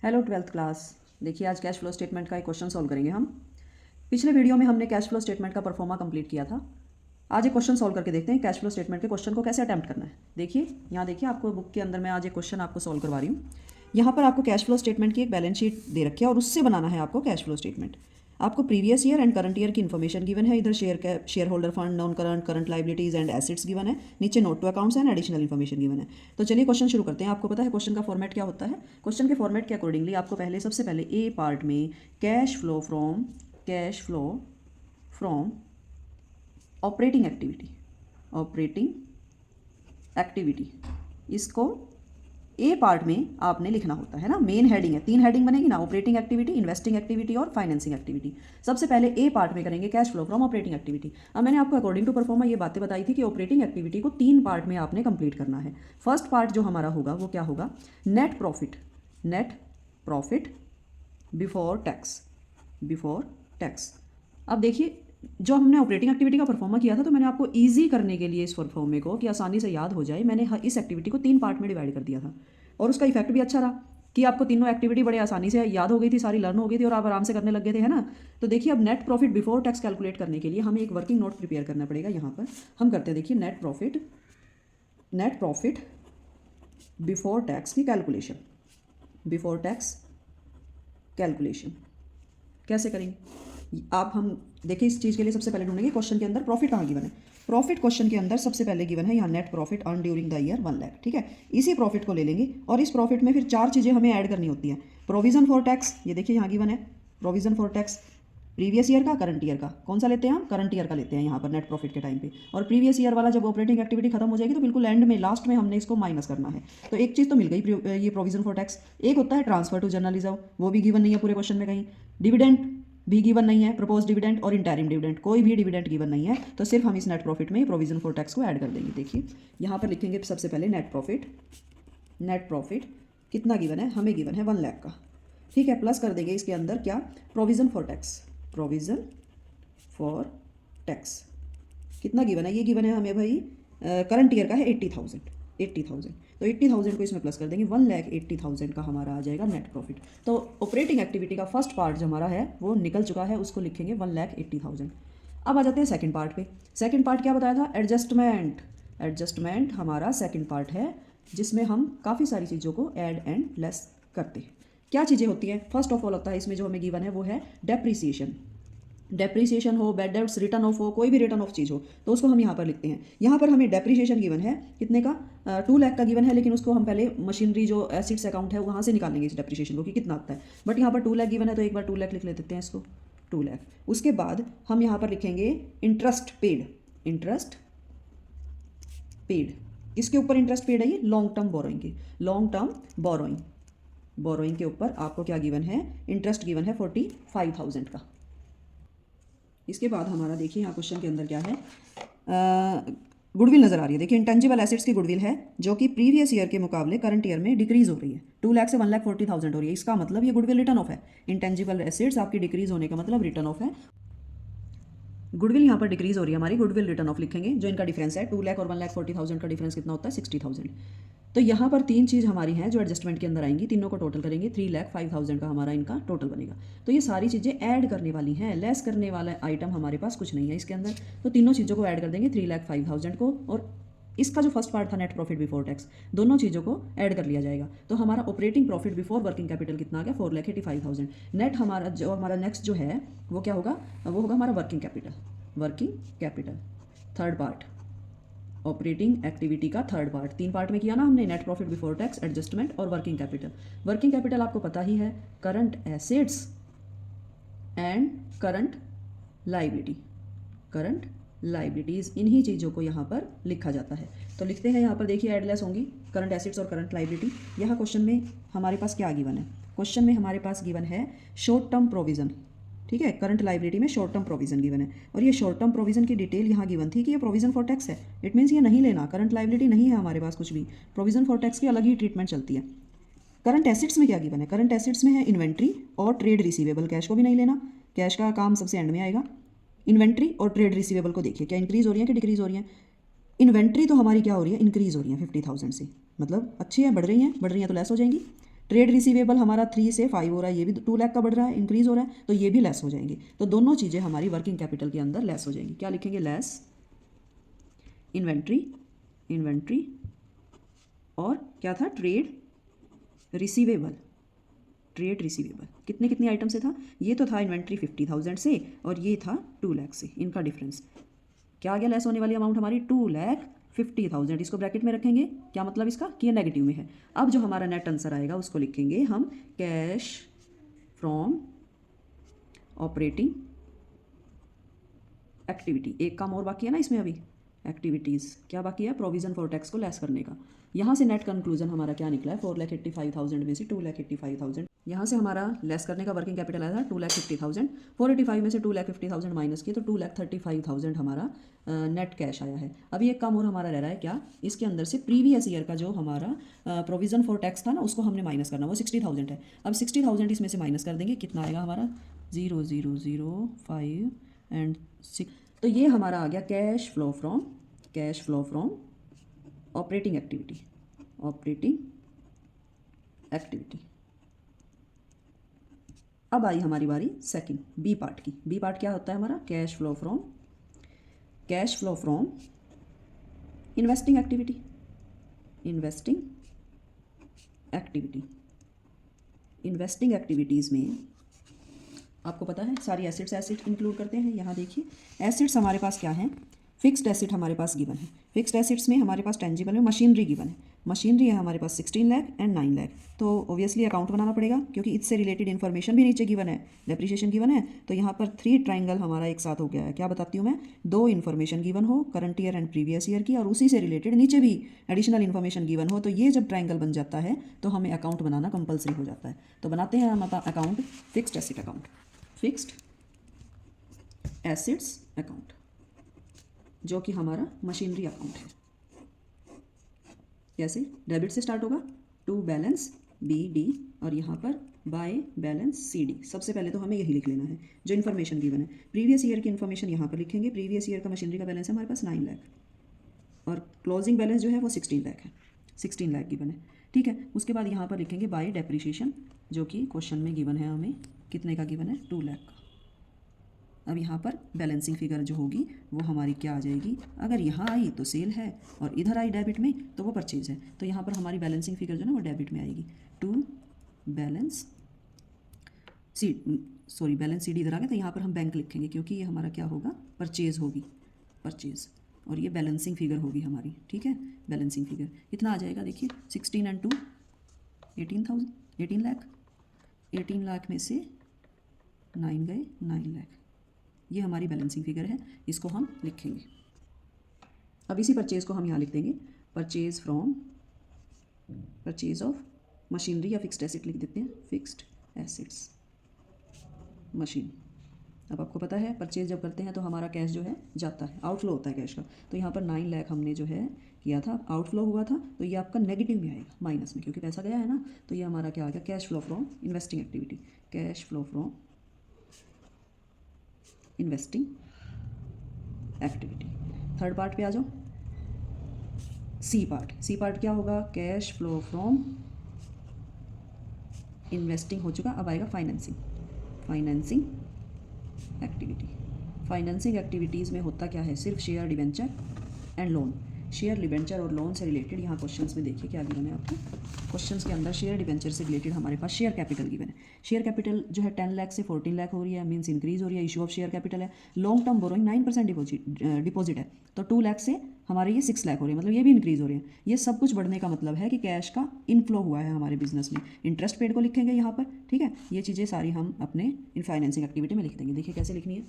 Hello twelfth class. देखिए आज cash flow statement का एक क्वेश्चन सॉल्व करेंगे हम। पिछले वीडियो में हमने कैश फ्लो स्टेटमेंट का परफॉर्मा कंप्लीट किया था। आज एक क्वेश्चन सॉल्व करके देखते हैं कैश फ्लो स्टेटमेंट के क्वेश्चन को कैसे अटेम्प्ट करना है। देखिए यहाँ देखिए आपको बुक के अंदर मैं आज एक क्वेश्चन आपको सॉल्व करवा रही हूँ। यहाँ पर आपको कैश फ्लो स्टेटमेंट की एक बैलेंस शीट दे रखी है और उससे बनाना है आपको कैश फ्लो स्टेटमेंट। आपको previous year end current year की इन्फॉर्मेशन गिवन है। इधर share holder fund, non current, current liabilities and assets given है। नीचे note to accounts and additional information given है। तो चलिए क्वेश्चन शुरू करते हैं। आपको पता है क्वेश्चन का फॉर्मेट क्या होता है। क्वेश्चन के फॉर्मेट के अकॉर्डिंगली आपको सबसे पहले ए पार्ट में cash flow from operating activity इसको ए पार्ट में आपने लिखना होता है ना। मेन हेडिंग है, 3 हेडिंग बनेगी ना, ऑपरेटिंग एक्टिविटी, इन्वेस्टिंग एक्टिविटी और फाइनेंसिंग एक्टिविटी। सबसे पहले ए पार्ट में करेंगे cash flow from operating activity. अब मैंने आपको अकॉर्डिंग टू परफॉर्मा ये बातें बताई थी कि ऑपरेटिंग एक्टिविटी को 3 पार्ट में आपने कंप्लीट करना है। फर्स्ट पार्ट जो हमारा होगा वो क्या होगा, नेट प्रॉफिट बिफोर टैक्स। अब देखिए जो हमने ऑपरेटिंग एक्टिविटी का परफॉर्मा किया था, तो मैंने आपको ईजी करने के लिए इस परफॉर्मे को कि आसानी से याद हो जाए, मैंने इस एक्टिविटी को 3 पार्ट में डिवाइड कर दिया था। और उसका इफेक्ट भी अच्छा रहा कि आपको तीनों एक्टिविटी बड़े आसानी से याद हो गई थी, सारी लर्न हो गई थी और आप आराम से करने लग गए थे, है ना। तो देखिए अब net profit before tax calculate करने के लिए हमें एक वर्किंग नोट प्रिपेयर करना पड़ेगा। यहाँ पर हम करते हैं, देखिए नेट प्रॉफिट बिफोर टैक्स की कैलकुलेशन कैसे करेंगे। आप हम देखिए इस चीज़ के लिए सबसे पहले ढूंढेंगे क्वेश्चन के अंदर प्रॉफिट कहाँ गिवन है। प्रॉफिट क्वेश्चन के अंदर सबसे पहले गिवन है यहाँ net profit earn during the year 1 lakh. ठीक है, इसी प्रॉफिट को ले लेंगे और इस प्रॉफिट में फिर 4 चीज़ें हमें ऐड करनी होती हैं। प्रोविजन फॉर टैक्स, ये देखिए यहाँ गिवन है provision for tax, previous year का, करंट ईयर का। कौन सा लेते हैं हम, करंट ईयर का लेते हैं यहाँ पर नेट प्रॉफिट के टाइम पे। और प्रीवियस ईयर वाला जब ऑपरेटिंग एक्टिविटी खत्म हो जाएगी तो बिल्कुल एंड में, लास्ट में हमने इसको माइनस करना है। तो एक चीज़ तो मिल गई, ये प्रोविजन फॉर टैक्स। एक होता है ट्रांसफर टू जर्नल रिजर्व, वो भी गिवन नहीं है पूरे क्वेश्चन में कहीं। डिविडेंड भी गिवन नहीं है, प्रपोज डिविडेंड और इंटरिम डिविडेंड, कोई भी डिविडेंड गिवन नहीं है। तो सिर्फ हम इस नेट प्रॉफिट में प्रोविजन फॉर टैक्स को ऐड कर देंगे। देखिए यहाँ पर लिखेंगे सबसे पहले नेट प्रॉफिट कितना गिवन है, हमें गिवन है 1 लाख का। ठीक है, प्लस कर देंगे इसके अंदर क्या, प्रोविजन फॉर टैक्स कितना गिवन है, ये गिवन है हमें भाई करंट ईयर का है 80,000। तो 80,000 को इसमें प्लस कर देंगे, 1,80,000 का हमारा आ जाएगा नेट प्रॉफिट। तो ऑपरेटिंग एक्टिविटी का फर्स्ट पार्ट जो हमारा है वो निकल चुका है, उसको लिखेंगे 1,80,000। अब आ जाते हैं सेकंड पार्ट पे। सेकंड पार्ट क्या बताया था, एडजस्टमेंट हमारा सेकंड पार्ट है, जिसमें हम काफ़ी सारी चीज़ों को ऐड एंड लेस करते हैं। क्या चीज़ें होती हैं, फर्स्ट ऑफ ऑल होता है इसमें जो हमें गिवन है वो है डेप्रीसिएशन हो, बैड डेब्ट्स रिटर्न ऑफ हो, कोई भी रिटर्न ऑफ चीज़ हो तो उसको हम यहाँ पर लिखते हैं। यहाँ पर हमें डेप्रीसिएशन गिवन है कितने का, 2 लाख का गिवन है, लेकिन उसको हम पहले मशीनरी जो एसिड्स अकाउंट है वहाँ से निकालेंगे इस डेप्रीसिएशन को कि कितना आता है। बट यहाँ पर 2 लाख गिवन है तो एक बार 2 लाख लिख लेते हैं इसको, 2 लाख। उसके बाद हम यहाँ पर लिखेंगे इंटरेस्ट पेड। इसके ऊपर इंटरेस्ट पेड है, ये लॉन्ग टर्म बोरोइंग के ऊपर आपको क्या गिवन है, इंटरेस्ट गिवन है 45,000 का। इसके बाद हमारा देखिए यहाँ क्वेश्चन के अंदर क्या है, गुडविल नजर आ रही है। देखिए इंटेंजिबल एसेट्स की गुडविल है जो कि प्रीवियस ईयर के मुकाबले करंट ईयर में डिक्रीज हो रही है, 2 लाख से 1,40,000 हो रही है। इसका मतलब ये गुडविल रिटर्न ऑफ है। इंटेंजिबल एसेट्स आपकी डिक्रीज होने का मतलब रिटर्न ऑफ है। गुडविल यहाँ पर डिक्रीज हो रही है हमारी, गुडविल रिटर्न ऑफ लिखेंगे। जो इनका डिफरेंस है 2 लाख और 1,40,000 का डिफरेंस कितना होता है, 60,000। तो यहाँ पर 3 चीज़ हमारी हैं जो एडजस्टमेंट के अंदर आएंगी, तीनों को टोटल करेंगे, 3,05,000 का हमारा इनका टोटल बनेगा। तो ये सारी चीज़ें ऐड करने वाली हैं, लेस करने वाला आइटम हमारे पास कुछ नहीं है इसके अंदर। तो तीनों चीज़ों को ऐड कर देंगे 3,05,000 को, और इसका जो फर्स्ट पार्ट था नेट प्रॉफिट बिफोर टैक्स, दोनों चीज़ों को ऐड कर लिया जाएगा। तो हमारा operating profit before working capital कितना आ गया, 4,85,000। नेट हमारा नेक्स्ट जो है वो क्या होगा, वो होगा हमारा working capital. Third part operating activity का थर्ड पार्ट, 3 पार्ट में किया ना हमने, net profit before tax, adjustment और वर्किंग कैपिटल। वर्किंग कैपिटल आपको पता ही है, current assets and current liabilities, इन्हीं चीज़ों को यहाँ पर लिखा जाता है। तो लिखते हैं यहाँ पर, देखिए एडलेस होंगी करंट एसेट्स और करंट लाइबिलिटी। यहाँ क्वेश्चन में हमारे पास क्या गिवन है, क्वेश्चन में हमारे पास गिवन है शॉर्ट टर्म प्रोविजन। ठीक है, करंट लाइबिलिटी में शॉर्ट टर्म प्रोविजन गिवन है, और ये शॉर्ट टर्म प्रोविजन की डिटेल यहाँ गिवन थी कि ये प्रोविजन फॉर टैक्स है। इट मीन्स ये नहीं लेना, करंट लाइबिलिटी नहीं है हमारे पास कुछ भी, प्रोविजन फॉर टैक्स की अलग ही ट्रीटमेंट चलती है। करंट एसेट्स में क्या गिवन है, करंट एसेट्स में है इन्वेंट्री और ट्रेड रिसीवेबल। कैश को भी नहीं लेना, कैश का काम सबसे एंड में आएगा। इन्वेंट्री और ट्रेड रिसीवेबल को देखिए क्या इंक्रीज हो रही है कि डिक्रीज हो रही है। इन्वेंट्री तो हमारी क्या हो रही है, इंक्रीज हो रही है 50,000 से, मतलब अच्छी है, बढ़ रही हैं तो लेस हो जाएंगी। ट्रेड रिसीवेबल हमारा 3 से 5 हो रहा है, ये भी 2 लाख का बढ़ रहा है, इंक्रीज हो रहा है, तो ये भी लेस हो जाएंगे। तो दोनों चीज़ें हमारी वर्किंग कैपिटल के अंदर लेस हो जाएंगी। क्या लिखेंगे? लेस इन्वेंट्री, इन्वेंट्री और क्या था? Trade receivable, trade receivable. कितने कितने आइटम से था? ये तो था इन्वेंट्री 50,000 से और ये था 2 लाख से। इनका डिफरेंस क्या आ गया? लेस होने वाली अमाउंट हमारी 2,50,000। इसको ब्रैकेट में रखेंगे। क्या मतलब इसका? कि ये नेगेटिव में है। अब जो हमारा नेट आंसर आएगा उसको लिखेंगे हम कैश फ्रॉम ऑपरेटिंग एक्टिविटी। एक काम और बाकी है ना इसमें अभी, एक्टिविटीज़। क्या बाकी है? प्रोविजन फॉर टैक्स को लेस करने का। यहाँ से नेट कंक्लूजन हमारा क्या निकला है? 4,85,000 में से 2,85,000। यहाँ से हमारा लेस करने का वर्किंग कैपिटल आया था 2,50,000। 485 में से 2,50,000 माइनस किए तो 2,35,000 हमारा नेट कैश आया है। अभी एक काम और हमारा रह रहा है क्या? इसके अंदर से प्रीवियस ईयर का जो हमारा प्रोविजन फॉर टैक्स था ना, उसको हमने माइनस करना। वो 60,000 है। अब 60,000 इसमें से माइनस कर देंगे। कितना आएगा हमारा? 0,005 एंड 6। तो ये हमारा आ गया cash flow from operating activity, operating activity. अब आई हमारी बारी सेकंड बी पार्ट की। बी पार्ट क्या होता है हमारा? Cash flow from investing activity, investing activity. Investing activities में आपको पता है सारी एसेट इंक्लूड करते हैं। यहाँ देखिए एसेट्स हमारे पास क्या है? फिक्स्ड एसेट हमारे पास गिवन है। फिक्स्ड एसेट्स में हमारे पास टेंजिबल में मशीनरी गिवन है। मशीनरी है हमारे पास 16 लाख एंड 9 लाख। तो ऑब्वियसली अकाउंट बनाना पड़ेगा क्योंकि इससे रिलेटेड इन्फॉर्मेशन भी नीचे गिवन है, डेप्रिसिएशन गिवन है। तो यहाँ पर 3 ट्राइंगल हमारा एक साथ हो गया है। क्या बताती हूँ मैं? 2 इन्फॉर्मेशन गिवन हो current year and previous year की, और उसी से रिलेटेड नीचे भी एडिशनल इन्फॉर्मेशन गिवन हो, तो ये जब ट्राइंगल बन जाता है तो हमें अकाउंट बनाना कंपलसरी हो जाता है। तो बनाते हैं हम account fixed asset account, fixed assets account, जो कि हमारा मशीनरी अकाउंट है। कैसे? डेबिट से स्टार्ट होगा, टू बैलेंस BD और यहाँ पर बाय बैलेंस CD। सबसे पहले तो हमें यही लिख लेना है जो इन्फॉर्मेशन गिवन है। प्रीवियस ईयर की इन्फॉर्मेशन यहाँ पर लिखेंगे। प्रीवियस ईयर का मशीनरी का बैलेंस है हमारे पास 9 लाख और क्लोजिंग बैलेंस जो है वो 16 लाख है। 16 लाख गिवन है, ठीक है। उसके बाद यहाँ पर लिखेंगे बाय डेप्रिसिएशन, जो कि क्वेश्चन में गिवन है हमें। कितने का गिवन है? 2 लाख का। अब यहाँ पर बैलेंसिंग फिगर जो होगी वो हमारी क्या आ जाएगी? अगर यहाँ आई तो सेल है और इधर आई डेबिट में तो वो परचेज है। तो यहाँ पर हमारी बैलेंसिंग फिगर जो है ना वो डेबिट में आएगी। टू बैलेंस बैलेंस CD इधर आ गया, तो यहाँ पर हम बैंक लिखेंगे क्योंकि ये हमारा क्या होगा? परचेज होगी, परचेज। और ये बैलेंसिंग फिगर होगी हमारी, ठीक है। बैलेंसिंग फिगर कितना आ जाएगा? देखिए 16 एंड 2 18 लाख। 18 लाख में से 9 गए, 9 लाख। ये हमारी बैलेंसिंग फिगर है, इसको हम लिखेंगे। अब इसी परचेज को हम यहाँ लिख देंगे, परचेज ऑफ मशीनरी या फिक्स्ड एसेट लिख देते हैं, फिक्स्ड एसेट्स मशीन। अब आपको पता है परचेज जब करते हैं तो हमारा कैश जो है जाता है, आउटफ्लो होता है कैश का। तो यहाँ पर 9 लाख हमने जो है किया था, आउटफ्लो हुआ था, तो ये आपका नेगेटिव में आएगा, माइनस में, क्योंकि पैसा गया है ना। तो ये हमारा क्या आ गया? Cash flow from investing activity, cash flow from investing activity. Third part पे आ जाओ, सी पार्ट क्या होगा? कैश फ्लो फ्रॉम इन्वेस्टिंग हो चुका, अब आएगा फाइनेंसिंग एक्टिविटी। फाइनेंसिंग एक्टिविटीज़ में होता क्या है? सिर्फ share, debenture and loan. Share, debenture और लोन से रिलेटेड यहाँ क्वेश्चंस में देखिए क्या गिवन है आपको। क्वेश्चंस के अंदर शेयर डिबेंचर से रिलेटेड हमारे पास शेयर कैपिटल गिवन है। शेयर कैपिटल जो है 10 लाख से 14 लाख हो रही है, मीन्स इंक्रीज हो रही है। इशू ऑफ शेयर कैपिटल है। लॉन्ग टर्म बोरोइंग 9% डिपॉजिट है, तो 2 लाख से हमारे ये 6 लाख हो रही है, मतलब ये भी इंक्रीज हो रही है। ये सब कुछ बढ़ने का मतलब है कि कैश का इनफ्लो हुआ है हमारे बिजनेस में। इंटरेस्ट पेड को लिखेंगे यहाँ पर, ठीक है। ये चीज़ें सारी हम अपने इन फाइनेंसिंग एक्टिविटी में लिख देंगे। देखिए कैसे लिखनी है।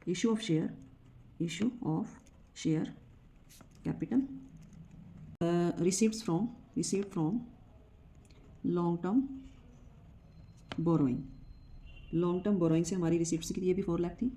Issue of share capital, received from long term borrowing से हमारी रिसीप्ट की, ये भी 4 लाख थी,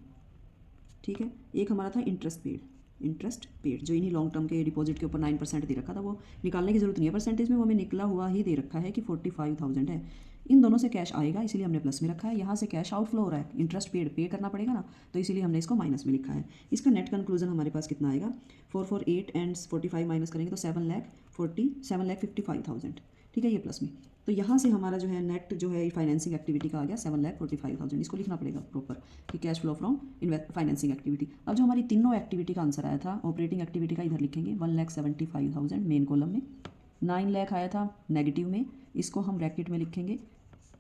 ठीक है। एक हमारा था इंटरेस्ट पेड जो इन्हीं लॉन्ग टर्म के डिपॉजिट के ऊपर 9% दे रखा था, वो निकालने की जरूरत नहीं है परसेंटेज में, वो हमें निकला हुआ ही दे रखा है कि 45,000 है। इन दोनों से कैश आएगा, इसीलिए हमने प्लस में रखा है। यहाँ से कैश आउटफ्लो हो रहा है, इंटरेस्ट पे करना पड़ेगा ना, तो इसीलिए हमने इसको माइनस में लिखा है। इसका नेट कंक्लूजन हमारे पास कितना आएगा? 448 एंड 45 माइनस करेंगे तो 7,55,000, ठीक है, ये प्लस में। तो यहाँ से हमारा जो है नेट जो है फाइनेंसिंग एक्टिविटी का आ गया 7,45,000। इसको लिखना पड़ेगा प्रॉपर कि cash flow from financing activity. अब जो हमारी तीनों एक्टिविटी का आंसर आया था, ऑपरेटिंग एक्टिविटी का इधर लिखेंगे 1,75,000 मेन कॉलम में, 9 लाख आया था नेगेटिव में, इसको हम ब्रैकेट में लिखेंगे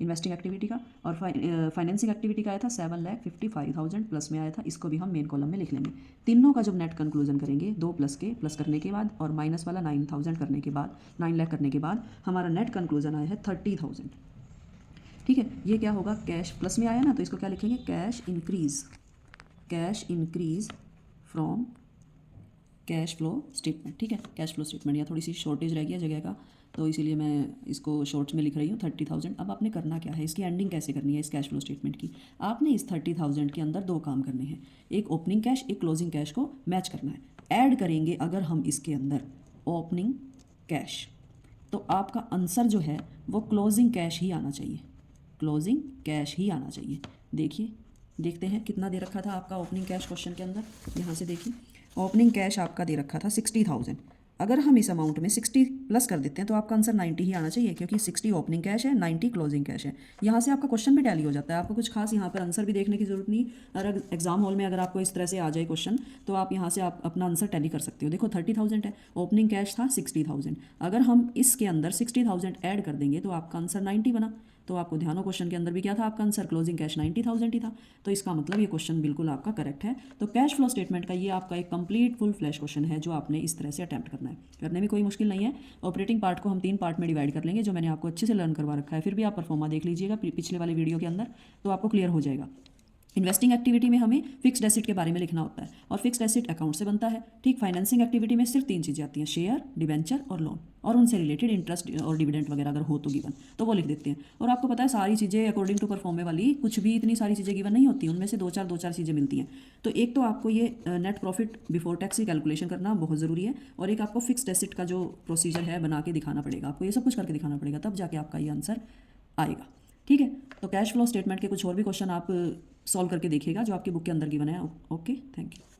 इन्वेस्टिंग एक्टिविटी का, और फाइनेंसिंग एक्टिविटी का आया था 7,55,000 प्लस में आया था, इसको भी हम मेन कॉलम में लिख लेंगे। तीनों का जब नेट कंक्लूजन करेंगे, दो प्लस के प्लस करने के बाद और माइनस वाला 9,000 करने के बाद, 9 लाख करने के बाद हमारा नेट कंक्लूजन आया है 30,000। ठीक है, ये क्या होगा, कैश प्लस में आया ना, तो इसको क्या लिखेंगे, cash increase from cash flow statement. ठीक है, कैश फ्लो स्टेटमेंट, या थोड़ी सी शॉर्टेज रह गया जगह का, तो इसीलिए मैं इसको शॉर्ट्स में लिख रही हूँ 30,000। अब आपने करना क्या है, इसकी एंडिंग कैसे करनी है इस कैश फ्लो स्टेटमेंट की। आपने इस 30,000 के अंदर दो काम करने हैं, एक ओपनिंग कैश, एक क्लोजिंग कैश को मैच करना है। ऐड करेंगे अगर हम इसके अंदर ओपनिंग कैश, तो आपका आंसर जो है वो क्लोजिंग कैश ही आना चाहिए, क्लोजिंग कैश ही आना चाहिए। देखिए, देखते हैं कितना दे रखा था आपका ओपनिंग कैश क्वेश्चन के अंदर। यहाँ से देखिए, ओपनिंग कैश आपका दे रखा था 60,000। अगर हम इस अमाउंट में 60 प्लस कर देते हैं तो आपका आंसर 90 ही आना चाहिए, क्योंकि 60 ओपनिंग कैश है, 90 क्लोजिंग कैश है। यहाँ से आपका क्वेश्चन भी टैली हो जाता है, आपको कुछ खास यहाँ पर आंसर भी देखने की जरूरत नहीं। अगर एग्जाम हॉल में अगर आपको इस तरह से आ जाए क्वेश्चन, तो आप यहाँ से आप अपना आंसर टैली कर सकते हो। देखो 30,000 है, ओपनिंग कैश था 60,000, अगर हम इसके अंदर 60,000 ऐड कर देंगे तो आपका आंसर 90 बना। तो आपको ध्यान हो, क्वेश्चन के अंदर भी क्या था आपका आंसर, क्लोजिंग कैश 90,000 ही था। तो इसका मतलब ये क्वेश्चन बिल्कुल आपका करेक्ट है। तो कैश फ्लो स्टेटमेंट का ये आपका एक कंप्लीट फुल फ्लैश क्वेश्चन है, जो आपने इस तरह से अटैम्प्ट करना है। करने में कोई मुश्किल नहीं है। ऑपरेटिंग पार्ट को हम 3 पार्ट में डिवाइड कर लेंगे, जो मैंने आपको अच्छे से लर्न करवा रखा है। फिर भी आप परफॉर्मा देख लीजिएगा पिछले वाले वीडियो के अंदर, तो आपको क्लियर हो जाएगा। इन्वेस्टिंग एक्टिविटी में हमें फिक्स्ड एसेट के बारे में लिखना होता है, और फिक्स्ड एसेट अकाउंट से बनता है। ठीक, फाइनेंसिंग एक्टिविटी में सिर्फ 3 चीज़ें आती हैं, शेयर, डिबेंचर और लोन, और उनसे रिलेटेड इंटरेस्ट और डिविडेंड वगैरह अगर हो तो गिवन, तो वो लिख देते हैं। और आपको पता है सारी चीज़ें अकॉर्डिंग टू परफॉर्मे वाली कुछ भी इतनी सारी चीज़ें गिवन नहीं होती, उनमें से दो चार चीज़ें मिलती हैं। तो एक तो आपको ये नेट प्रॉफिट बिफोर टैक्स की कैलकुलेशन करना बहुत ज़रूरी है, और एक आपको फिक्स्ड एसेट का जो प्रोसीजर है बना के दिखाना पड़ेगा, आपको ये सब कुछ करके दिखाना पड़ेगा, तब जाके आपका ये आंसर आएगा। ठीक है, तो कैश फ्लो स्टेटमेंट के कुछ और भी क्वेश्चन आप सॉल्व करके देखिएगा जो आपकी बुक के अंदर गिवन है। Okay, thank you.